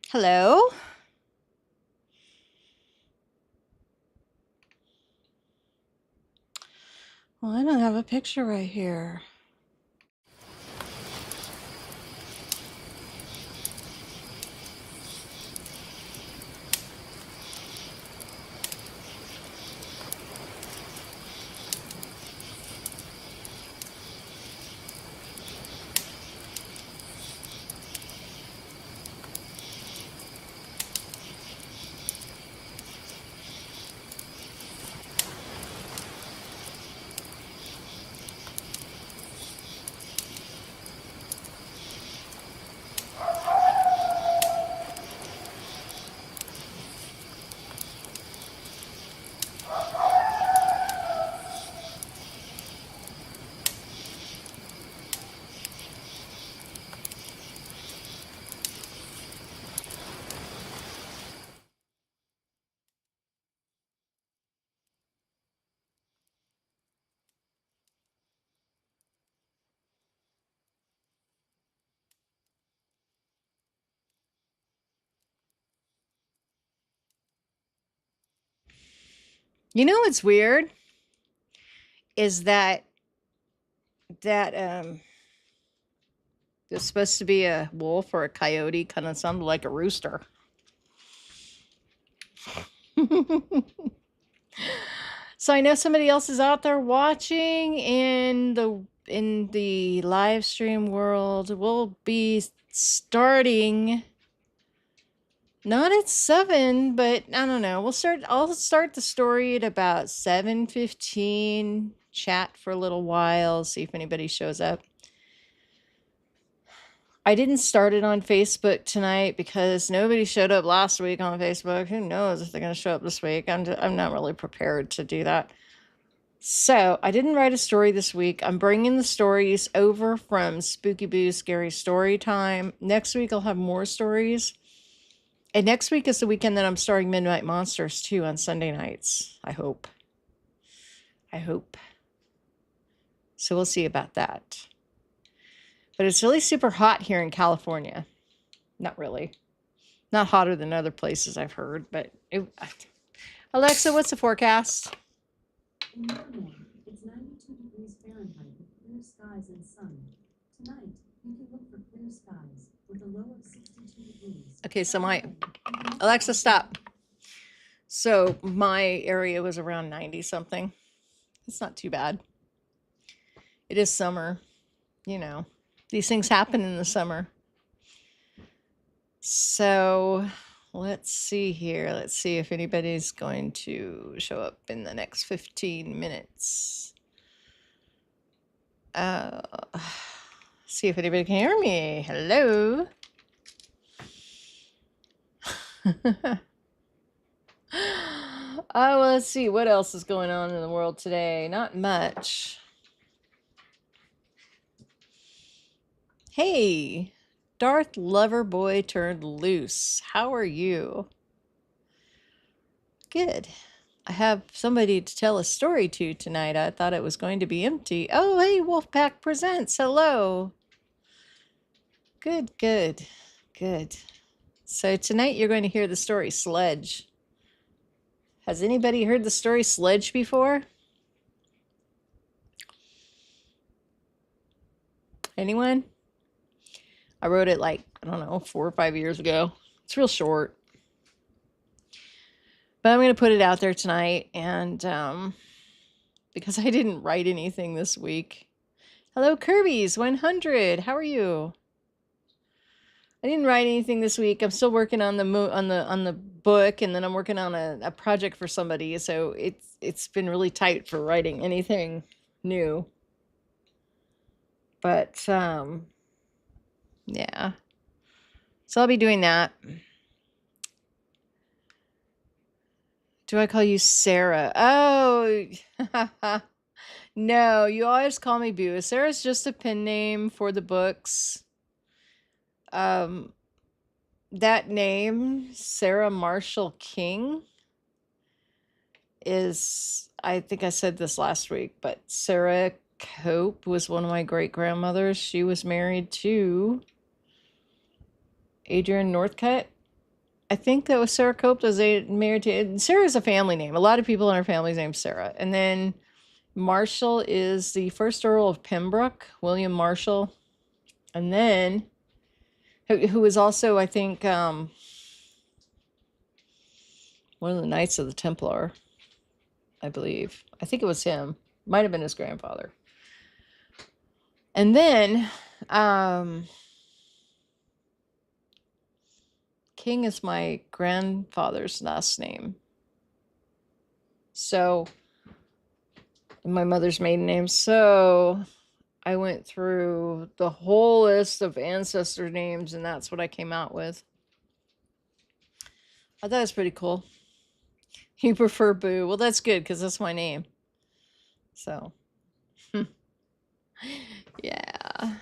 Hello? Well, I don't have a picture right here. You know what's weird is that it's supposed to be a wolf or a coyote, kind of sounded like a rooster. So I know somebody else is out there watching in the live stream world. We'll be starting not at 7, but I don't know. I'll start the story at about 7:15. Chat for a little while, see if anybody shows up. I didn't start it on Facebook tonight because nobody showed up last week on Facebook. Who knows if they're going to show up this week? I'm not really prepared to do that. So I didn't write a story this week. I'm bringing the stories over from Spooky Boo Scary Story Time. Next week I'll have more stories. And next week is the weekend that I'm starting Midnight Monsters too on Sunday nights. I hope. So we'll see about that. But it's really super hot here in California. Not really. Not hotter than other places I've heard, but Alexa, what's the forecast? In Norway, it's 92 degrees Fahrenheit with clear skies and sun. Tonight, you can look for clear skies with a low of 62 degrees. Okay, so Alexa, stop. So my area was around 90 something. It's not too bad. It is summer, you know. These things happen in the summer. So let's see here. Let's see if anybody's going to show up in the next 15 minutes. See if anybody can hear me. Hello. Well, let's see what else is going on in the world today. Not much. Hey, Darth Loverboy turned loose. How are you? Good. I have somebody to tell a story to tonight. I thought it was going to be empty. Oh, hey, Wolfpack Presents. Hello. Good. So tonight you're going to hear the story Sludge. Has anybody heard the story Sludge before? Anyone? I wrote it like, I don't know, 4 or 5 years ago. It's real short. But I'm going to put it out there tonight, and because I didn't write anything this week. Hello, Kirby's 100. How are you? I didn't write anything this week. I'm still working on the book, and then I'm working on a project for somebody. So it's been really tight for writing anything new. But yeah. So I'll be doing that. Do I call you Sarah? Oh, no, you always call me Boo. Sarah's just a pen name for the books. That name, Sarah Marshall King, is, I think I said this last week, but Sarah Cope was one of my great grandmothers. She was married to Adrian Northcutt, I think that was Sarah Cope was married to. Sarah's a family name. A lot of people in our family's named Sarah. And then Marshall is the first Earl of Pembroke, William Marshall. And then, who was also, I think, one of the Knights of the Templar, I believe. I think it was him. Might have been his grandfather. And then, King is my grandfather's last name. So, my mother's maiden name. So, I went through the whole list of ancestor names, and that's what I came out with. I thought it was pretty cool. You prefer Boo. Well, that's good because that's my name. So, yeah.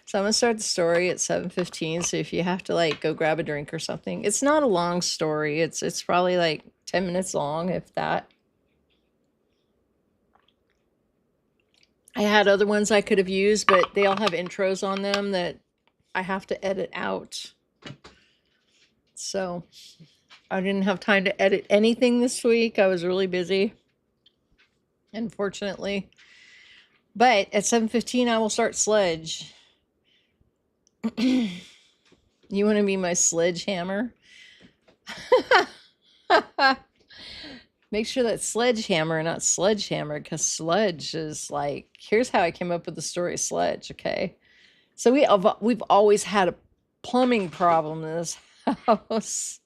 So I'm gonna start the story at 7:15. So if you have to like go grab a drink or something, it's not a long story. It's probably like 10 minutes long, if that. I had other ones I could have used, but they all have intros on them that I have to edit out. So I didn't have time to edit anything this week. I was really busy, unfortunately. But at 7:15, I will start Sludge. You want to be my sledgehammer? Make sure that's sledgehammer, not sledgehammer, because sludge is like, here's how I came up with the story Sludge, okay? So we've always had a plumbing problem in this house.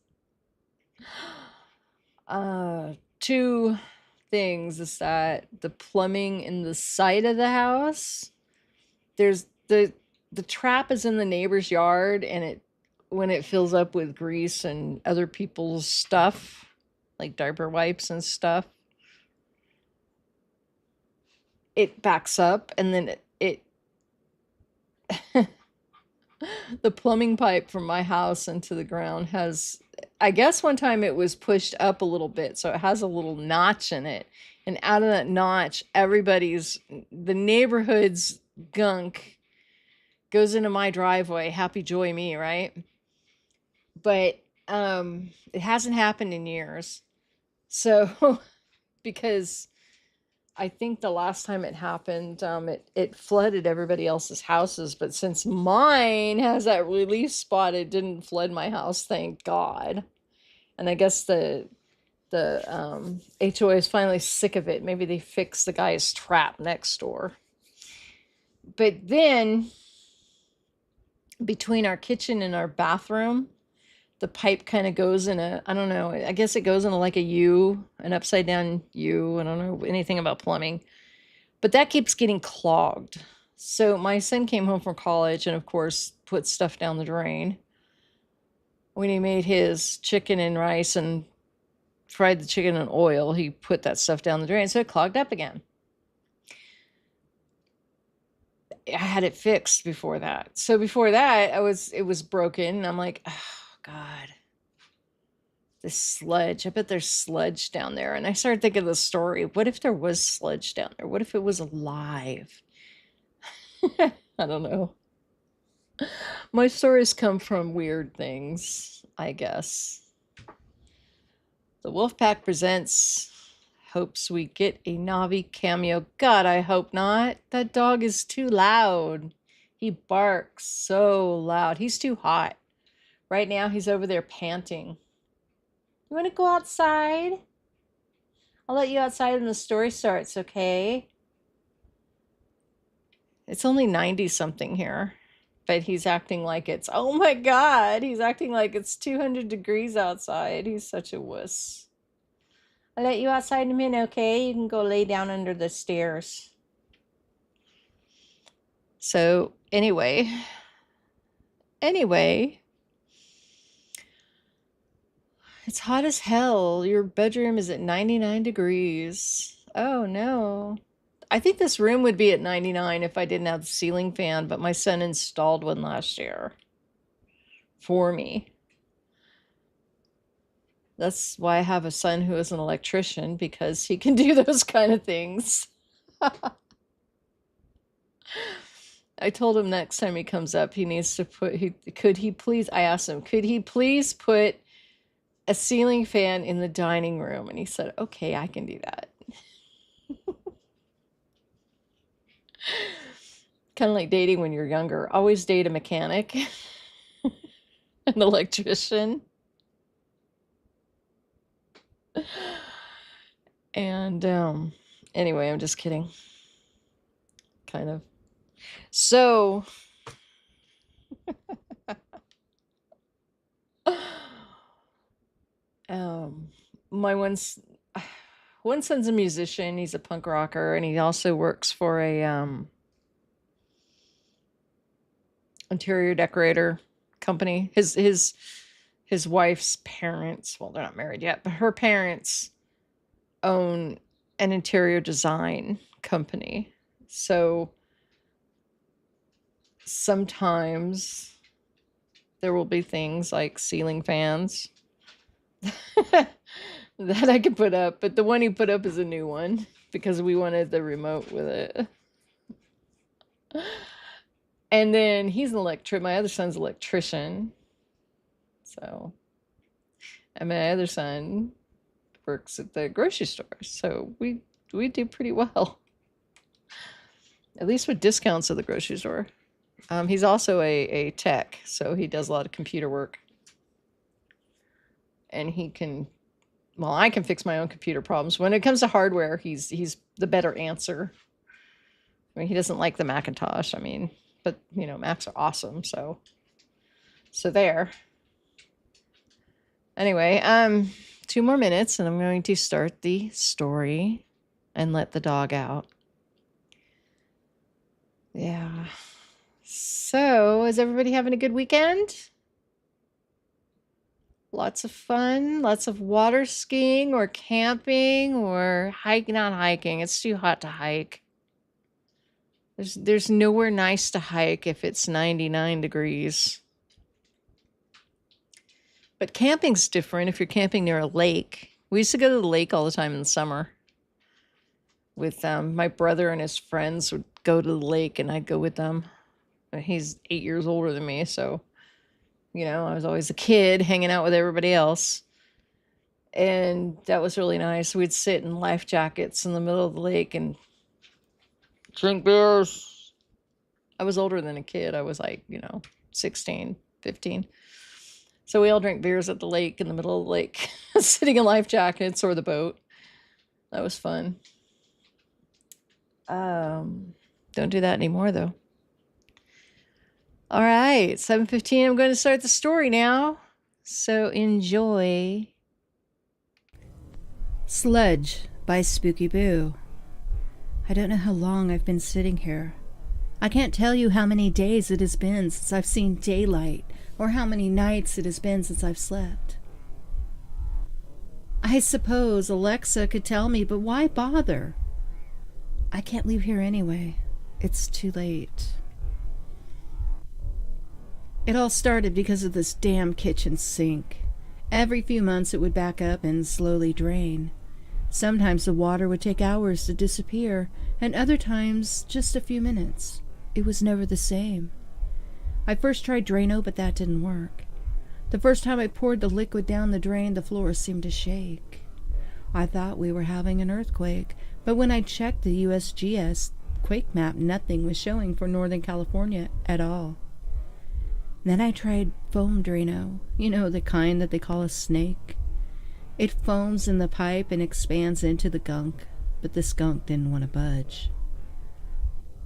Two things is that the plumbing in the side of the house, there's the trap is in the neighbor's yard, and when it fills up with grease and other people's stuff, like diaper wipes and stuff, it backs up, and then it the plumbing pipe from my house into the ground has, I guess one time it was pushed up a little bit, so it has a little notch in it. And out of that notch, the neighborhood's gunk goes into my driveway. Happy joy me, right? But it hasn't happened in years. So because I think the last time it happened, it flooded everybody else's houses, but since mine has that relief spot, it didn't flood my house, thank God. And I guess the HOA is finally sick of it. Maybe they fixed the guy's trap next door. But then between our kitchen and our bathroom, the pipe kind of goes in I don't know, I guess it goes in like a U, an upside down U. I don't know anything about plumbing, but that keeps getting clogged. So my son came home from college and, of course, put stuff down the drain. When he made his chicken and rice and fried the chicken in oil, he put that stuff down the drain, so it clogged up again. I had it fixed before that. So before that, it was broken, and I'm like, oh, God. This sludge. I bet there's sludge down there. And I started thinking of the story. What if there was sludge down there? What if it was alive? I don't know. My stories come from weird things, I guess. The Wolfpack presents. Hopes we get a Navi cameo. God, I hope not. That dog is too loud. He barks so loud. He's too hot. Right now, he's over there panting. You want to go outside? I'll let you outside when the story starts, okay? It's only 90 something here, but he's acting like it's, oh my God, he's acting like it's 200 degrees outside. He's such a wuss. I'll let you outside in a minute, okay? You can go lay down under the stairs. So anyway, it's hot as hell. Your bedroom is at 99 degrees. Oh no. I think this room would be at 99 if I didn't have the ceiling fan, but my son installed one last year for me. That's why I have a son who is an electrician, because he can do those kind of things. I told him next time he comes up, he needs to put, I asked him, could he please put a ceiling fan in the dining room. And he said, okay, I can do that. Kind of like dating when you're younger. Always date a mechanic, an electrician. And anyway, I'm just kidding. Kind of. So, my one son's a musician. He's a punk rocker, and he also works for a interior decorator company. His wife's parents, well, they're not married yet, but her parents own an interior design company. So sometimes there will be things like ceiling fans that I could put up, but the one he put up is a new one because we wanted the remote with it. And then he's an my other son's an electrician. So, and my other son works at the grocery store. So we do pretty well. At least with discounts at the grocery store. He's also a tech, so he does a lot of computer work. And he can, well, I can fix my own computer problems. When it comes to hardware, he's the better answer. I mean, he doesn't like the Macintosh. I mean, but you know, Macs are awesome. So there. Anyway, 2 more minutes, and I'm going to start the story and let the dog out. Yeah. So, is everybody having a good weekend? Lots of fun, lots of water skiing or camping or hiking. Not hiking. It's too hot to hike. There's nowhere nice to hike if it's 99 degrees. But camping's different if you're camping near a lake. We used to go to the lake all the time in the summer. With my brother and his friends would go to the lake, and I'd go with them. He's 8 years older than me, so you know, I was always a kid hanging out with everybody else. And that was really nice. We'd sit in life jackets in the middle of the lake and drink beers. I was older than a kid. I was like, 16, 15. So we all drank beers at the lake in the middle of the lake, sitting in life jackets or the boat. That was fun. Don't do that anymore, though. All right, 7:15. I'm going to start the story now. So enjoy. Sludge by Spooky Boo. I don't know how long I've been sitting here. I can't tell you how many days it has been since I've seen daylight, or how many nights it has been since I've slept. I suppose Alexa could tell me, but why bother? I can't leave here anyway. It's too late. It all started because of this damn kitchen sink. Every few months it would back up and slowly drain. Sometimes the water would take hours to disappear, and other times just a few minutes. It was never the same. I first tried Drano, but that didn't work. The first time I poured the liquid down the drain, the floor seemed to shake. I thought we were having an earthquake, but when I checked the USGS quake map, nothing was showing for Northern California at all. Then I tried foam Drano, the kind that they call a snake. It foams in the pipe and expands into the gunk, but the skunk didn't want to budge.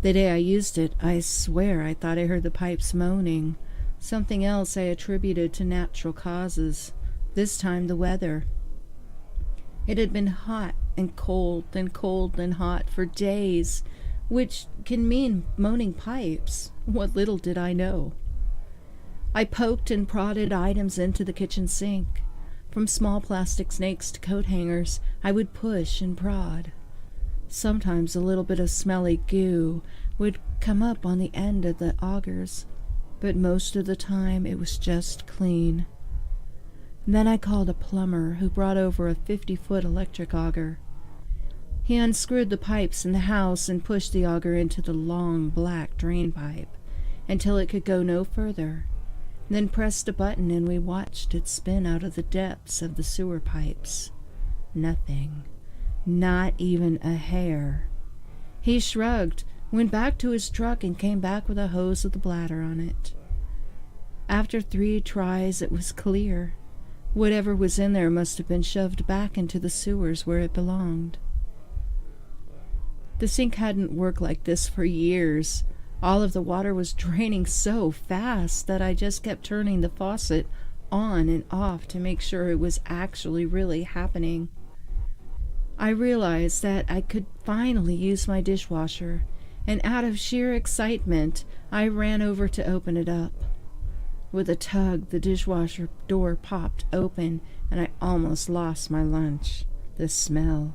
The day I used it, I swear I thought I heard the pipes moaning, something else I attributed to natural causes, this time the weather. It had been hot and cold and cold and hot for days, which can mean moaning pipes. What little did I know. I poked and prodded items into the kitchen sink. From small plastic snakes to coat hangers, I would push and prod. Sometimes a little bit of smelly goo would come up on the end of the augers, but most of the time it was just clean. Then I called a plumber who brought over a 50-foot electric auger. He unscrewed the pipes in the house and pushed the auger into the long black drain pipe until it could go no further. then pressed a button and we watched it spin out of the depths of the sewer pipes. Nothing. Not even a hair. He shrugged, went back to his truck, and came back with a hose with a bladder on it. After 3 tries, it was clear. Whatever was in there must have been shoved back into the sewers where it belonged. The sink hadn't worked like this for years. All of the water was draining so fast that I just kept turning the faucet on and off to make sure it was actually really happening. I realized that I could finally use my dishwasher, and out of sheer excitement, I ran over to open it up. With a tug, the dishwasher door popped open, and I almost lost my lunch. The smell.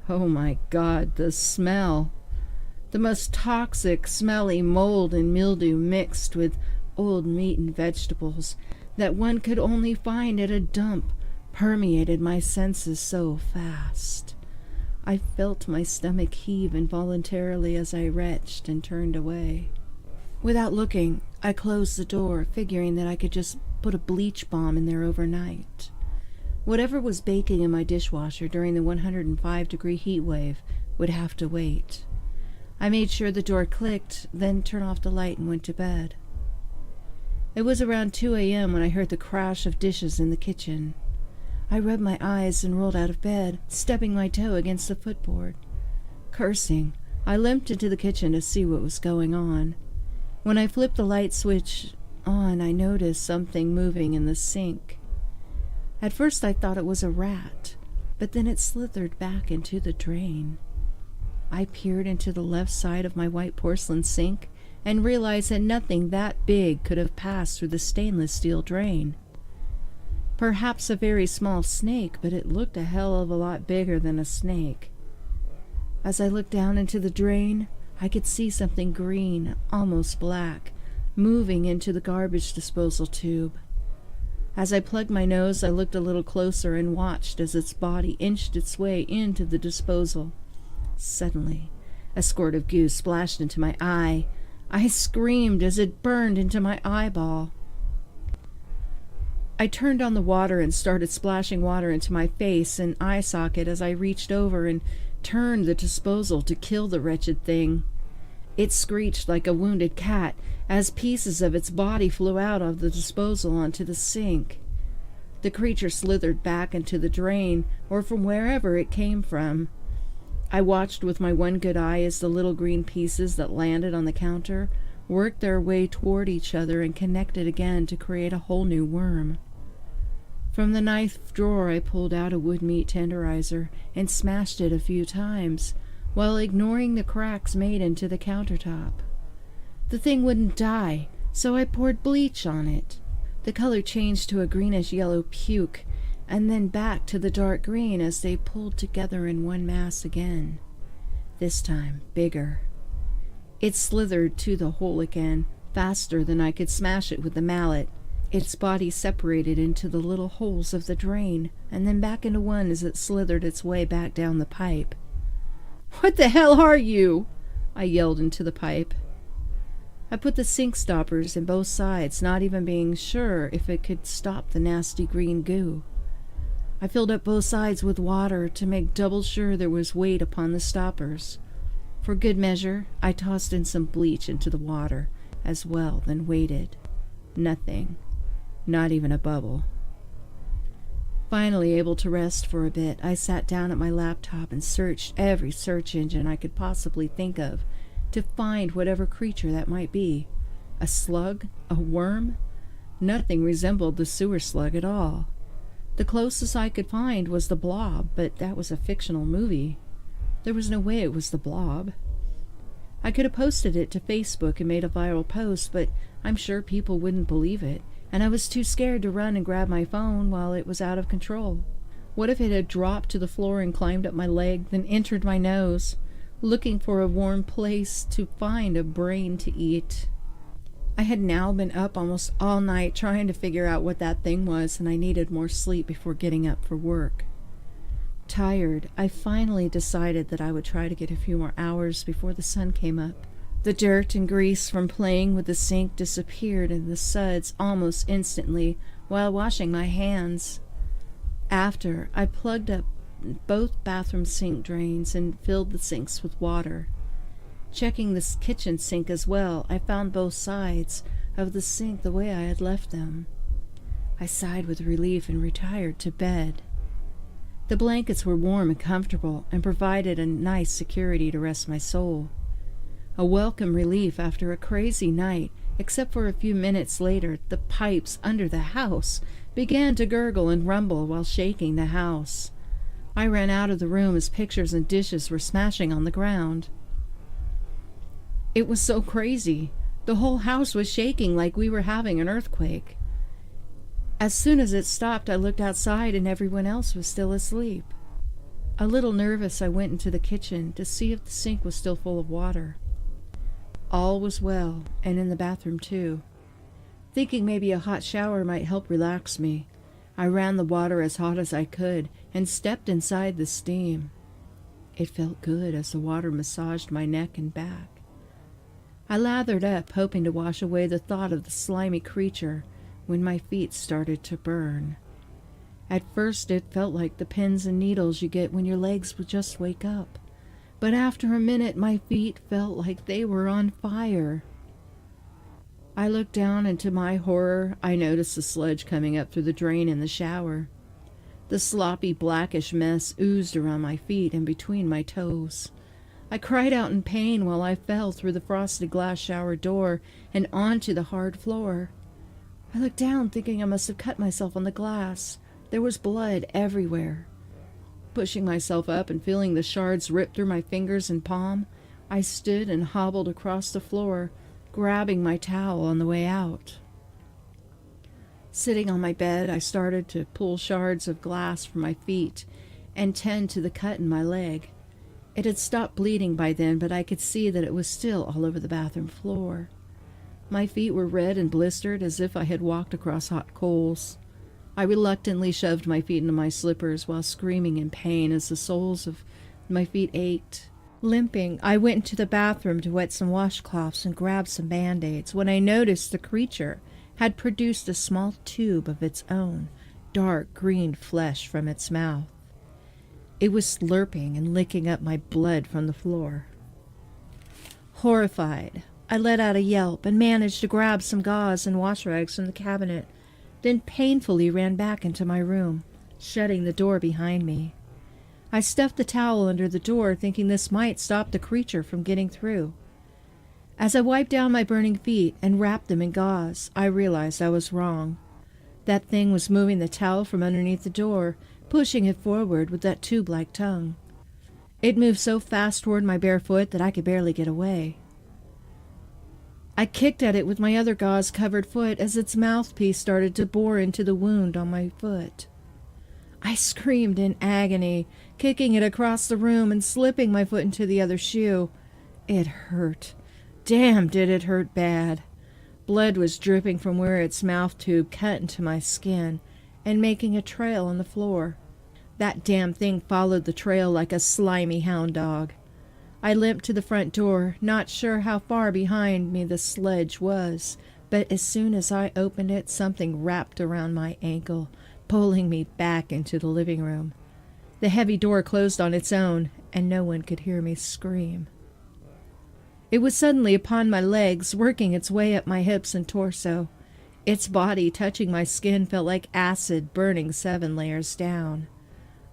Oh my God, the smell. The most toxic, smelly mold and mildew mixed with old meat and vegetables that one could only find at a dump permeated my senses so fast. I felt my stomach heave involuntarily as I retched and turned away. Without looking, I closed the door, figuring that I could just put a bleach bomb in there overnight. Whatever was baking in my dishwasher during the 105-degree heat wave would have to wait. I made sure the door clicked, then turned off the light and went to bed. It was around 2 a.m. when I heard the crash of dishes in the kitchen. I rubbed my eyes and rolled out of bed, stepping my toe against the footboard. Cursing, I limped into the kitchen to see what was going on. When I flipped the light switch on, I noticed something moving in the sink. At first I thought it was a rat, but then it slithered back into the drain. I peered into the left side of my white porcelain sink and realized that nothing that big could have passed through the stainless steel drain. Perhaps a very small snake, but it looked a hell of a lot bigger than a snake. As I looked down into the drain, I could see something green, almost black, moving into the garbage disposal tube. As I plugged my nose, I looked a little closer and watched as its body inched its way into the disposal. Suddenly, a squirt of goo splashed into my eye. I screamed as it burned into my eyeball. I turned on the water and started splashing water into my face and eye socket as I reached over and turned the disposal to kill the wretched thing. It screeched like a wounded cat as pieces of its body flew out of the disposal onto the sink. The creature slithered back into the drain, or from wherever it came from. I watched with my one good eye as the little green pieces that landed on the counter worked their way toward each other and connected again to create a whole new worm. From the knife drawer I pulled out a wood meat tenderizer and smashed it a few times, while ignoring the cracks made into the countertop. The thing wouldn't die, so I poured bleach on it. The color changed to a greenish-yellow puke, and then back to the dark green as they pulled together in one mass again. This time, bigger. It slithered to the hole again, faster than I could smash it with the mallet. Its body separated into the little holes of the drain, and then back into one as it slithered its way back down the pipe. "What the hell are you?" I yelled into the pipe. I put the sink stoppers in both sides, not even being sure if it could stop the nasty green goo. I filled up both sides with water to make double sure there was weight upon the stoppers. For good measure, I tossed in some bleach into the water as well, then waited. Nothing. Not even a bubble. Finally able to rest for a bit, I sat down at my laptop and searched every search engine I could possibly think of to find whatever creature that might be. A slug? A worm? Nothing resembled the sewer slug at all. The closest I could find was the Blob, but that was a fictional movie. There was no way it was the Blob. I could have posted it to Facebook and made a viral post, but I'm sure people wouldn't believe it, and I was too scared to run and grab my phone while it was out of control. What if it had dropped to the floor and climbed up my leg, then entered my nose, looking for a warm place to find a brain to eat? I had now been up almost all night trying to figure out what that thing was, and I needed more sleep before getting up for work. Tired, I finally decided that I would try to get a few more hours before the sun came up, The dirt and grease from playing with the sink disappeared in the suds almost instantly while washing my hands. After, I plugged up both bathroom sink drains and filled the sinks with water. Checking the kitchen sink as well, I found both sides of the sink the way I had left them. I sighed with relief and retired to bed. The blankets were warm and comfortable and provided a nice security to rest my soul. A welcome relief after a crazy night, except for a few minutes later the pipes under the house began to gurgle and rumble while shaking the house. I ran out of the room as pictures and dishes were smashing on the ground. It was so crazy. The whole house was shaking like we were having an earthquake. As soon as it stopped, I looked outside and everyone else was still asleep. A little nervous, I went into the kitchen to see if the sink was still full of water. All was well, and in the bathroom too. Thinking maybe a hot shower might help relax me, I ran the water as hot as I could and stepped inside the steam. It felt good as the water massaged my neck and back. I lathered up, hoping to wash away the thought of the slimy creature, when my feet started to burn. At first it felt like the pins and needles you get when your legs would just wake up, but after a minute my feet felt like they were on fire. I looked down, and to my horror I noticed the sludge coming up through the drain in the shower. The sloppy blackish mess oozed around my feet and between my toes. I cried out in pain while I fell through the frosted glass shower door and onto the hard floor. I looked down, thinking I must have cut myself on the glass. There was blood everywhere. Pushing myself up and feeling the shards rip through my fingers and palm, I stood and hobbled across the floor, grabbing my towel on the way out. Sitting on my bed, I started to pull shards of glass from my feet and tend to the cut in my leg. It had stopped bleeding by then, but I could see that it was still all over the bathroom floor. My feet were red and blistered as if I had walked across hot coals. I reluctantly shoved my feet into my slippers while screaming in pain as the soles of my feet ached. Limping, I went into the bathroom to wet some washcloths and grab some Band-Aids when I noticed the creature had produced a small tube of its own, dark green flesh from its mouth. It was slurping and licking up my blood from the floor. Horrified, I let out a yelp and managed to grab some gauze and wash rags from the cabinet, then painfully ran back into my room, shutting the door behind me. I stuffed the towel under the door, thinking this might stop the creature from getting through. As I wiped down my burning feet and wrapped them in gauze, I realized I was wrong. That thing was moving the towel from underneath the door, pushing it forward with that tube-like tongue. It moved so fast toward my bare foot that I could barely get away. I kicked at it with my other gauze-covered foot as its mouthpiece started to bore into the wound on my foot. I screamed in agony, kicking it across the room and slipping my foot into the other shoe. It hurt. Damn, did it hurt bad. Blood was dripping from where its mouth tube cut into my skin and making a trail on the floor. That damn thing followed the trail like a slimy hound dog. I limped to the front door, not sure how far behind me the Sludge was, but as soon as I opened it, something wrapped around my ankle, pulling me back into the living room. The heavy door closed on its own, and no one could hear me scream. It was suddenly upon my legs, working its way up my hips and torso. Its body touching my skin felt like acid burning 7 layers down.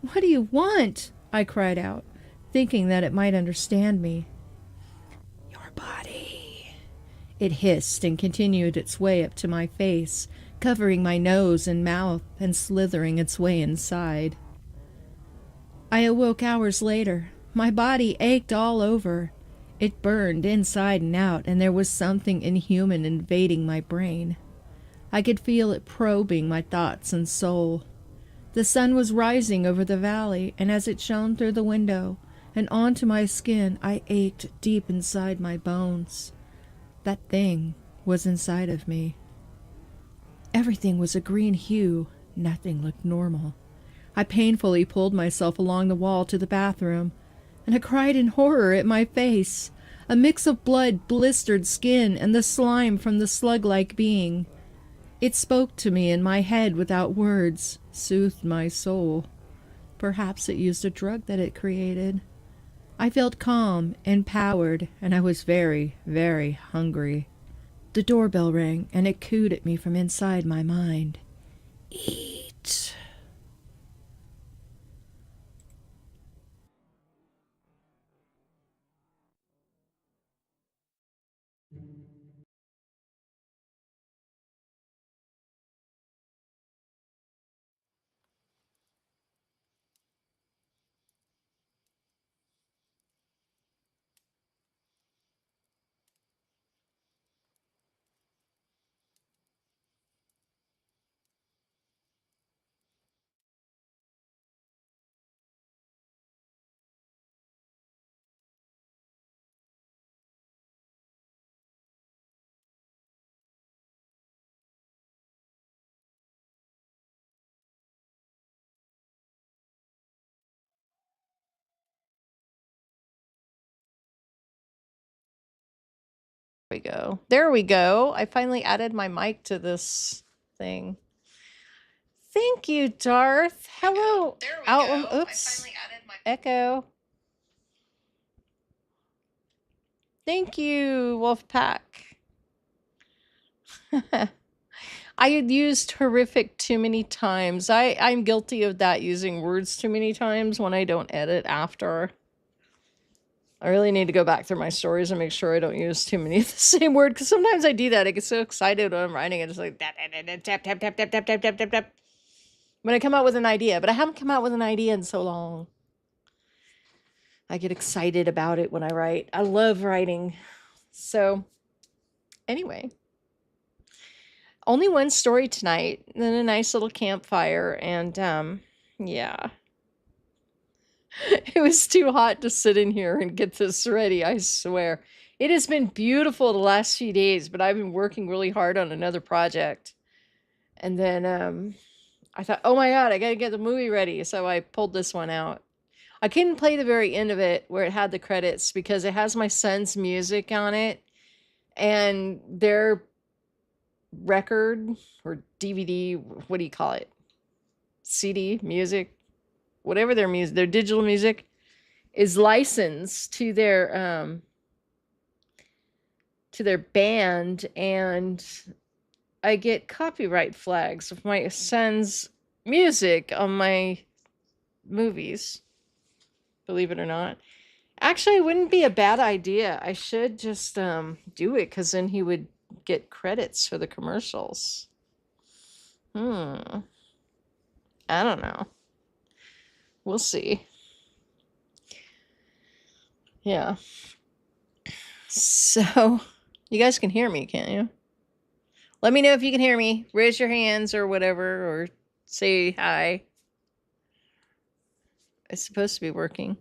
"What do you want?" I cried out, thinking that it might understand me. "Your body." It hissed and continued its way up to my face, covering my nose and mouth and slithering its way inside. I awoke hours later. My body ached all over. It burned inside and out, and there was something inhuman invading my brain. I could feel it probing my thoughts and soul. The sun was rising over the valley, and as it shone through the window and onto my skin, I ached deep inside my bones. That thing was inside of me. Everything was a green hue. Nothing looked normal. I painfully pulled myself along the wall to the bathroom, and I cried in horror at my face. a mix of blood, blistered skin, and the slime from the slug-like being. It spoke to me in my head without words, soothed my soul. Perhaps it used a drug that it created. I felt calm, empowered, and I was very, very hungry. The doorbell rang, and it cooed at me from inside my mind. Eat. We go. There we go. I finally added my mic to this thing. Thank you, Darth. Hello. There we Oh, go. oops. I finally added my Echo. Thank you, Wolfpack. I had used horrific too many times. I'm guilty of that, using words too many times when I don't edit after. I really need to go back through my stories and make sure I don't use too many of the same word, because sometimes I do that. I get so excited when I'm writing, it's like tap, tap, tap, tap, tap, tap, tap, tap, tap, tap, tap. When I come out with an idea, but I haven't come out with an idea in so long. I get excited about it when I write. I love writing. So, anyway. Only one story tonight, then a nice little campfire, and yeah. It was too hot to sit in here and get this ready, I swear. It has been beautiful the last few days, but I've been working really hard on another project. And then I thought, oh my God, I gotta get the movie ready. So I pulled this one out. I couldn't play the very end of it where it had the credits because it has my son's music on it. And their record or DVD, what do you call it? CD, music, whatever their music, their digital music is licensed to their band, and I get copyright flags of my son's music on my movies, believe it or not. Actually, it wouldn't be a bad idea. I should just do it, because then he would get credits for the commercials. I don't know. We'll see. Yeah. So, you guys can hear me, can't you? Let me know if you can hear me. Raise your hands or whatever, or say hi. It's supposed to be working.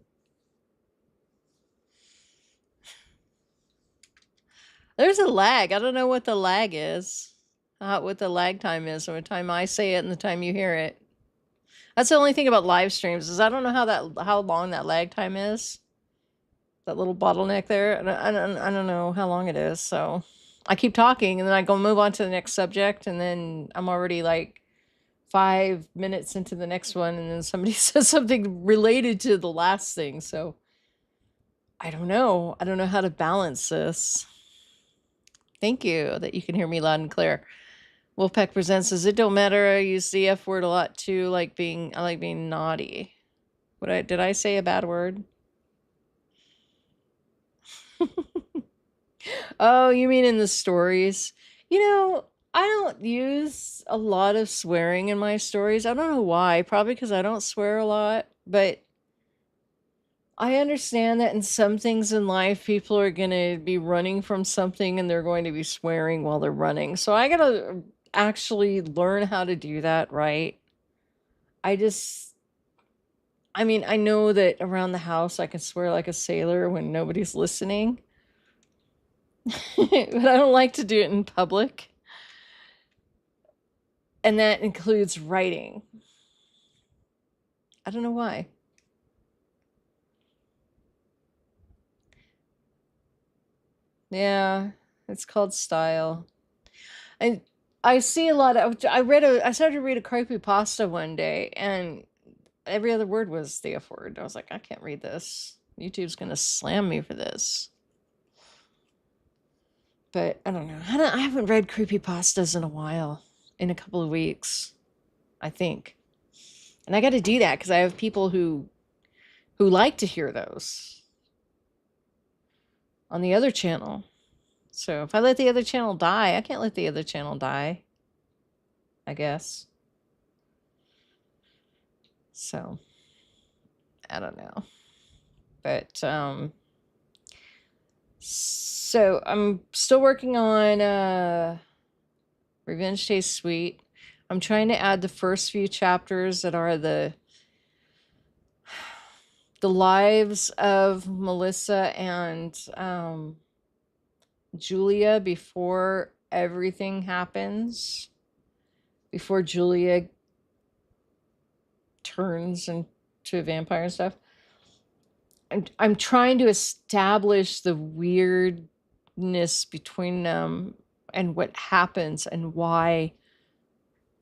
There's a lag. I don't know what the lag is. What the lag time is from the time I say it and the time you hear it. That's the only thing about live streams, is I don't know how long that lag time is. That little bottleneck there. I don't know how long it is. So I keep talking, and then I go move on to the next subject, and then I'm already like 5 minutes into the next one, and then somebody says something related to the last thing. So I don't know. I don't know how to balance this. Thank you that you can hear me loud and clear. Wolfpack Presents says, it don't matter. I use the F word a lot too, I like being naughty. Did I say a bad word? Oh, you mean in the stories? You know, I don't use a lot of swearing in my stories. I don't know why. Probably because I don't swear a lot. But I understand that in some things in life, people are going to be running from something and they're going to be swearing while they're running. So I got to actually learn how to do that right. I mean, I know that around the house I can swear like a sailor when nobody's listening. But I don't like to do it in public. And that includes writing. I don't know why. Yeah, it's called Style. And I see a lot of. I started to read a creepypasta one day, and every other word was the F word. I was like, I can't read this. YouTube's gonna slam me for this. But I don't know. I haven't read creepypastas in a while, in a couple of weeks, I think. And I got to do that because I have people who like to hear those on the other channel. So if I let the other channel die, I can't let the other channel die, I guess. So I don't know. But so I'm still working on Revenge Tastes Sweet. I'm trying to add the first few chapters that are the lives of Melissa and Julia before everything happens, before Julia turns into a vampire and stuff. I'm trying to establish the weirdness between them and what happens and why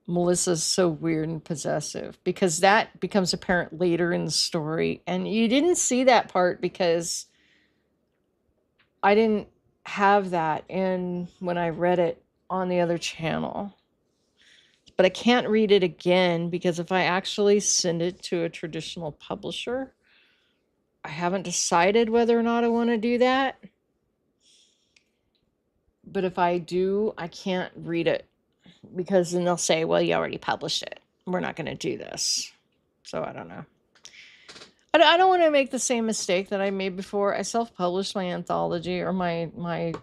Melissa's so weird and possessive, because that becomes apparent later in the story. And you didn't see that part because I didn't have that in when I read it on the other channel. But I can't read it again because if I actually send it to a traditional publisher, I haven't decided whether or not I want to do that. But if I do, I can't read it because then they'll say, well, you already published it. We're not going to do this. So I don't know. I don't want to make the same mistake that I made before. I self-published my anthology or my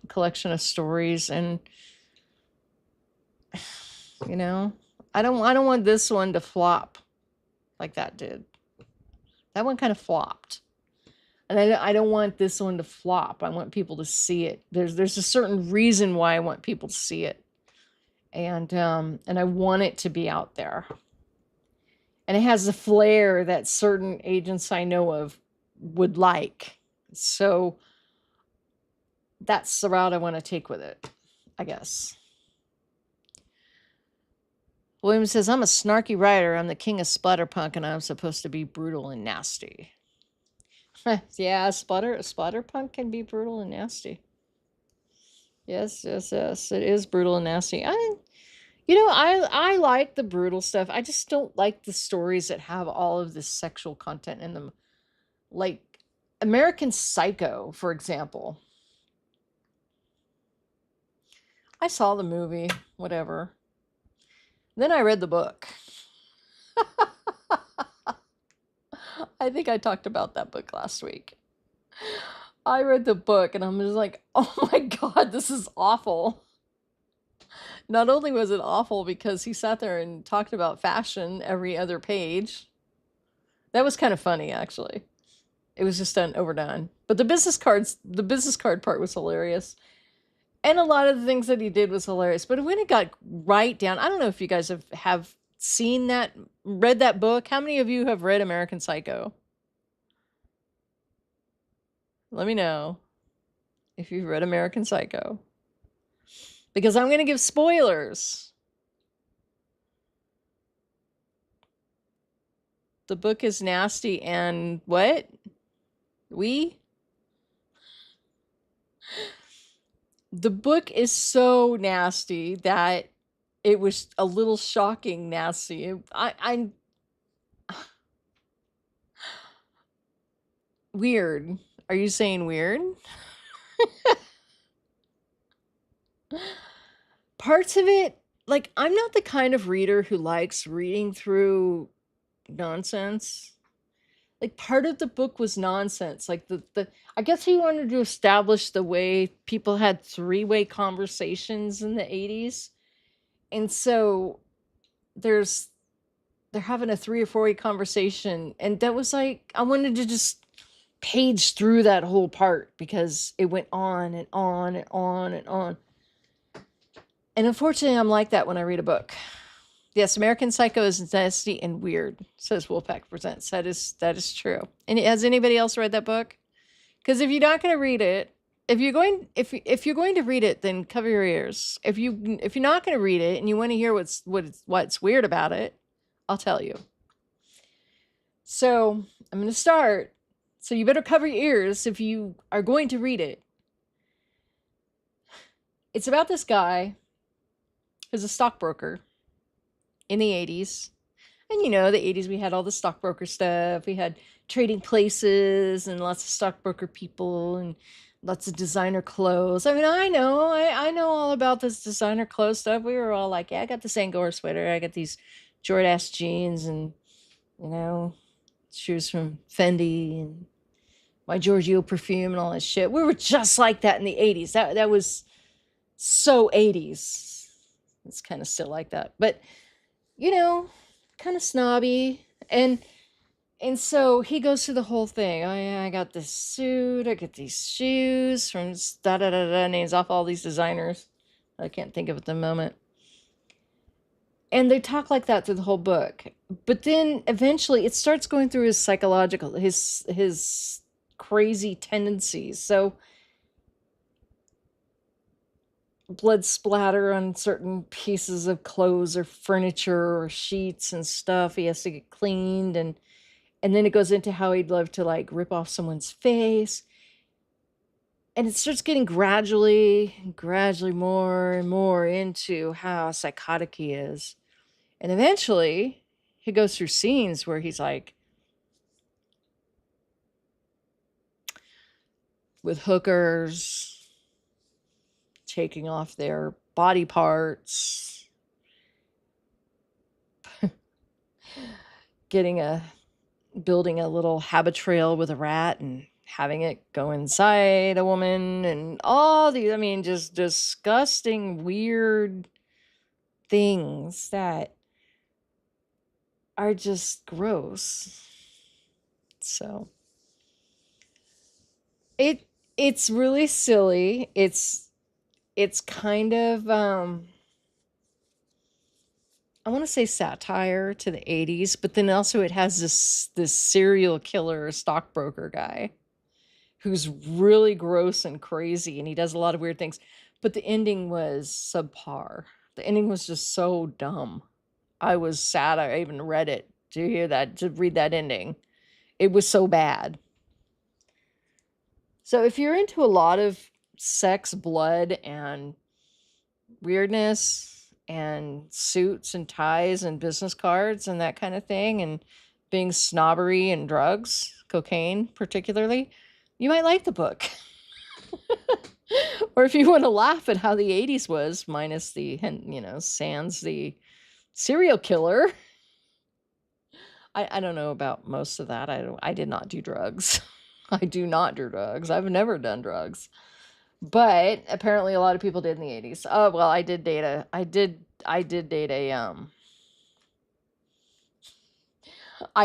collection of stories, and you know, I don't want this one to flop like that did. That one kind of flopped. And I don't want this one to flop. I want people to see it. There's a certain reason why I want people to see it. And I want it to be out there. And it has the flair that certain agents I know of would like. So that's the route I want to take with it, I guess. William says, I'm a snarky writer. I'm the king of splatterpunk, and I'm supposed to be brutal and nasty. Yeah, splatterpunk can be brutal and nasty. Yes. It is brutal and nasty. I like the brutal stuff. I just don't like the stories that have all of this sexual content in them. Like American Psycho, for example. I saw the movie, whatever. Then I read the book. I think I talked about that book last week. I read the book and I'm just like, oh my God, this is awful. Not only was it awful because he sat there and talked about fashion every other page. That was kind of funny, actually. It was just overdone. But the business card part was hilarious. And a lot of the things that he did was hilarious. But when it got right down, I don't know if you guys have seen that, read that book. How many of you have read American Psycho? Let me know if you've read American Psycho. Because I'm going to give spoilers. The book is nasty and what? The book is so nasty that it was a little shocking nasty. I'm weird. Are you saying weird? Parts of it, like, I'm not the kind of reader who likes reading through nonsense. Like, part of the book was nonsense. Like, I guess he wanted to establish the way people had three-way conversations in the 80s. And so they're having a 3 or 4-way conversation. And that was like, I wanted to just page through that whole part because it went on and on and on and on. And unfortunately, I'm like that when I read a book. Yes, American Psycho is nasty and weird, says Wolfpack Presents. That is true. And has anybody else read that book? Because if you're not going to read it, if you're going to read it, then cover your ears. If you're not going to read it and you want to hear what's weird about it, I'll tell you. So I'm going to start. So you better cover your ears if you are going to read it. It's about this guy who's a stockbroker in the 80s. And the 80s, we had all the stockbroker stuff. We had trading places and lots of stockbroker people and lots of designer clothes. I mean, I know all about this designer clothes stuff. We were all like, yeah, I got this Angora sweater. I got these Jordache jeans and, shoes from Fendi and my Giorgio perfume and all that shit. We were just like that in the 80s. That was so 80s. It's kind of still like that. But, kind of snobby. And so he goes through the whole thing. Oh yeah, I got this suit, I get these shoes from da da da da, names off all these designers. I can't think of it at the moment. And they talk like that through the whole book. But then eventually it starts going through his psychological, his crazy tendencies. So blood splatter on certain pieces of clothes or furniture or sheets and stuff. He has to get cleaned, and then it goes into how he'd love to like rip off someone's face. And it starts getting gradually more and more into how psychotic he is. And eventually he goes through scenes where he's like with hookers, taking off their body parts, building a little habit trail with a rat and having it go inside a woman, and all these, just disgusting, weird things that are just gross. So it's really silly. It's kind of I want to say satire to the 80s, but then also it has this serial killer stockbroker guy who's really gross and crazy, and he does a lot of weird things. But the ending was subpar. The ending was just so dumb. I was sad I even read it to read that ending. It was so bad. So if you're into a lot of sex, blood, and weirdness, and suits and ties and business cards and that kind of thing, and being snobbery and drugs, cocaine particularly, you might like the book. Or if you want to laugh at how the 80s was, minus the, sans the serial killer. I don't know about most of that. I did not do drugs. I do not do drugs. I've never done drugs. But apparently a lot of people did in the 80s. Oh, well, I did date a I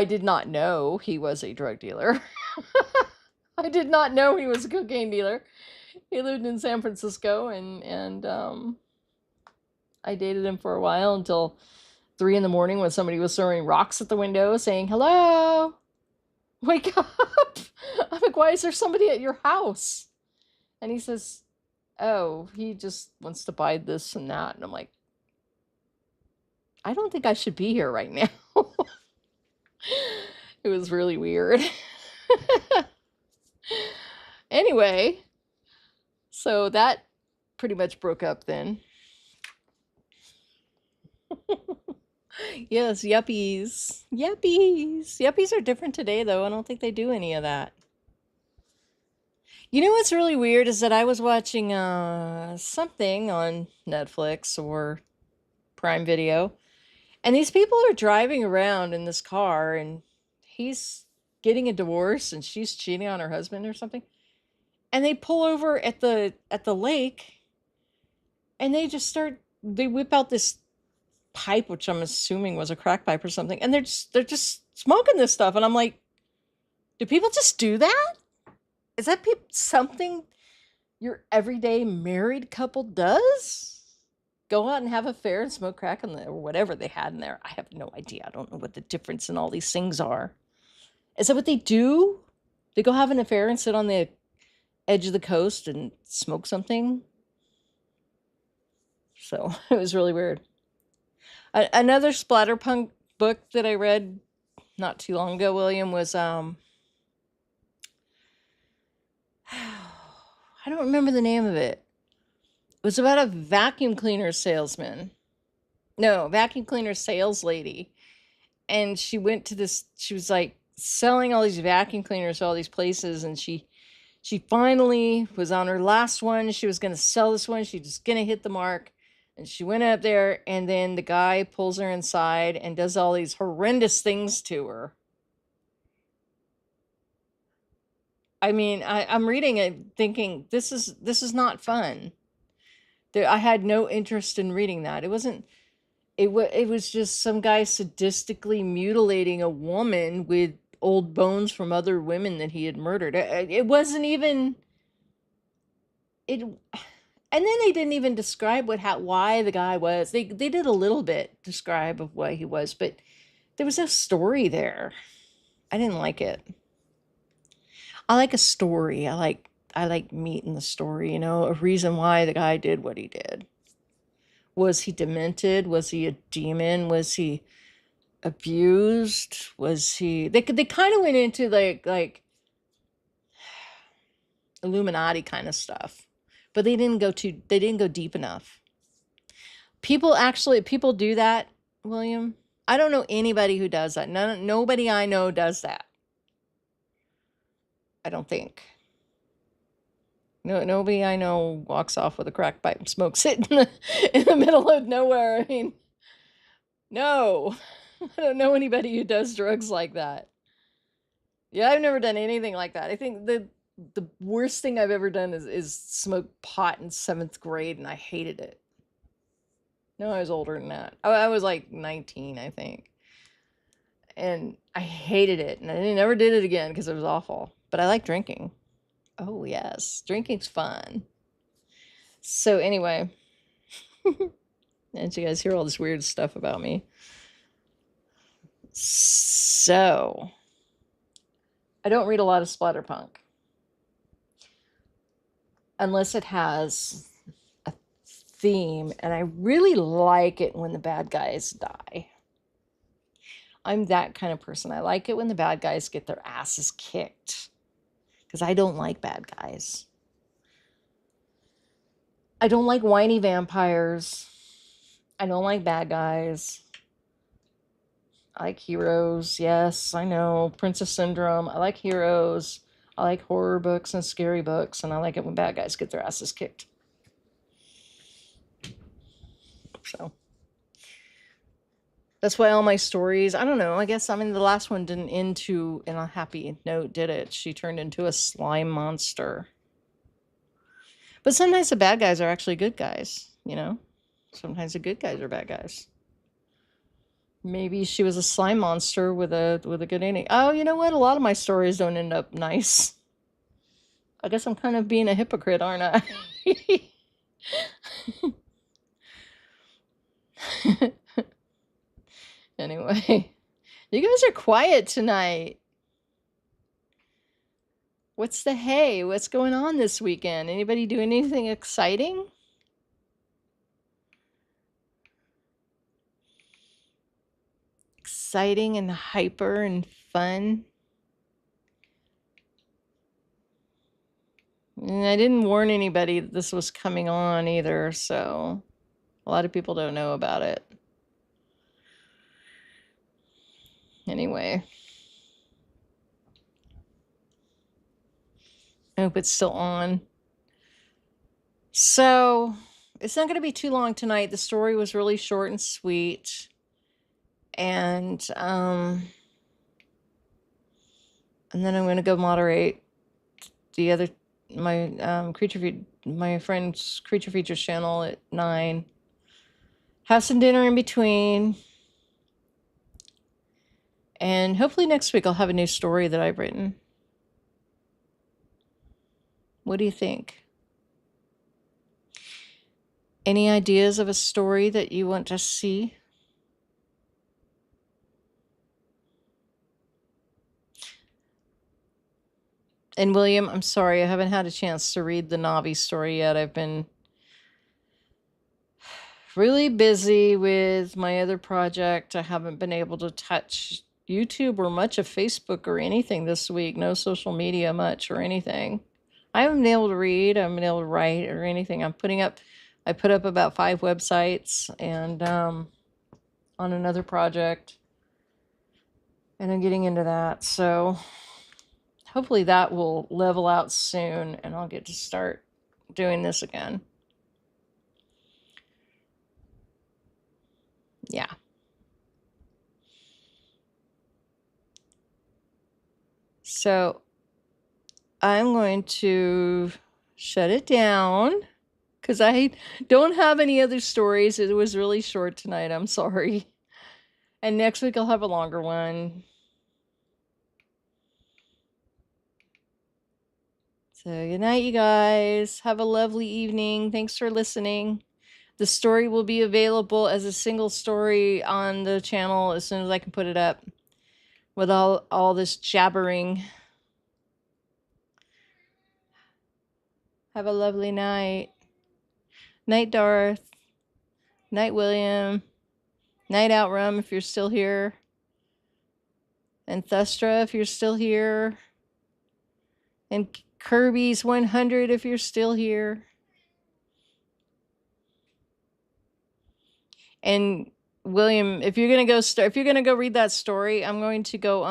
did not know he was a drug dealer. I did not know he was a cocaine dealer. He lived in San Francisco, and I dated him for a while until 3 a.m. when somebody was throwing rocks at the window saying, "Hello, wake up." I'm like, "Why is there somebody at your house?" And he says, "Oh, he just wants to buy this and that." And I'm like, I don't think I should be here right now. It was really weird. Anyway, so that pretty much broke up then. Yes, yuppies. Yuppies. Yuppies are different today, though. I don't think they do any of that. You know what's really weird is that I was watching something on Netflix or Prime Video, and these people are driving around in this car, and he's getting a divorce and she's cheating on her husband or something. And they pull over at the lake, and they whip out this pipe, which I'm assuming was a crack pipe or something, and they're just smoking this stuff. And I'm like, do people just do that? Is that something your everyday married couple does? Go out and have an affair and smoke crack or whatever they had in there. I have no idea. I don't know what the difference in all these things are. Is that what they do? They go have an affair and sit on the edge of the coast and smoke something. So it was really weird. Another splatterpunk book that I read not too long ago, William, was I don't remember the name of it. It was about a vacuum cleaner salesman. No, vacuum cleaner sales lady. And she went to this, she was like selling all these vacuum cleaners to all these places, and she finally was on her last one. She was going to sell this one. She was going to hit the mark. And she went up there, and then the guy pulls her inside and does all these horrendous things to her. I mean, I'm reading it thinking this is not fun. I had no interest in reading that. It wasn't. It was just some guy sadistically mutilating a woman with old bones from other women that he had murdered. It wasn't even. It. And then they didn't even describe why the guy was. They did a little bit describe of why he was, but there was no story there. I didn't like it. I like a story. I like meat in the story, you know, a reason why the guy did what he did. Was he demented? Was he a demon? Was he abused? Was he they kind of went into like Illuminati kind of stuff. But they didn't go deep enough. People do that, William. I don't know anybody who does that. Nobody I know does that. I don't think. No, nobody I know walks off with a crack pipe and smokes it in the middle of nowhere. I mean, no. I don't know anybody who does drugs like that. Yeah, I've never done anything like that. I think the worst thing I've ever done is smoke pot in 7th grade, and I hated it. No, I was older than that. I was like 19, I think. And I hated it, and I never did it again because it was awful. But I like drinking. Oh, yes. Drinking's fun. So anyway, and you guys hear all this weird stuff about me. So, I don't read a lot of splatterpunk. Unless it has a theme, and I really like it when the bad guys die. I'm that kind of person. I like it when the bad guys get their asses kicked. Because I don't like bad guys. I don't like whiny vampires. I don't like bad guys. I like heroes. Yes, I know. Princess Syndrome. I like heroes. I like horror books and scary books. And I like it when bad guys get their asses kicked. So that's why all my stories, I don't know, I guess, I mean, the last one didn't end in a happy note, did it? She turned into a slime monster. But sometimes the bad guys are actually good guys, you know? Sometimes the good guys are bad guys. Maybe she was a slime monster with a good ending. Oh, you know what? A lot of my stories don't end up nice. I guess I'm kind of being a hypocrite, aren't I? Anyway, you guys are quiet tonight. What's the hey? What's going on this weekend? Anybody doing anything exciting? Exciting and hyper and fun? And I didn't warn anybody that this was coming on either, so a lot of people don't know about it. Anyway. I hope it's still on. So, it's not going to be too long tonight. The story was really short and sweet. And then I'm going to go moderate my friend's Creature Features channel at 9. Have some dinner in between. And hopefully next week I'll have a new story that I've written. What do you think? Any ideas of a story that you want to see? And William, I'm sorry, I haven't had a chance to read the Navi story yet. I've been really busy with my other project. I haven't been able to touch YouTube or much of Facebook or anything this week. No social media much or anything. I haven't been able to read. I haven't been able to write or anything. I put up about 5 websites and on another project. And I'm getting into that. So hopefully that will level out soon and I'll get to start doing this again. Yeah. So I'm going to shut it down because I don't have any other stories. It was really short tonight. I'm sorry. And next week I'll have a longer one. So good night, you guys. Have a lovely evening. Thanks for listening. The story will be available as a single story on the channel as soon as I can put it up with all this jabbering. Have a lovely night. Night, Darth. Night, William. Night, Outrum, if you're still here. And Thustra, if you're still here. And Kirby's 100, if you're still here. And William, if you're gonna go read that story, I'm going to go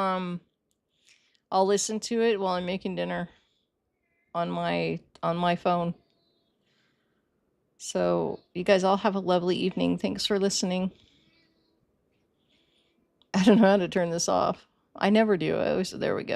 I'll listen to it while I'm making dinner on my phone. So you guys all have a lovely evening. Thanks for listening. I don't know how to turn this off. I never do. There we go.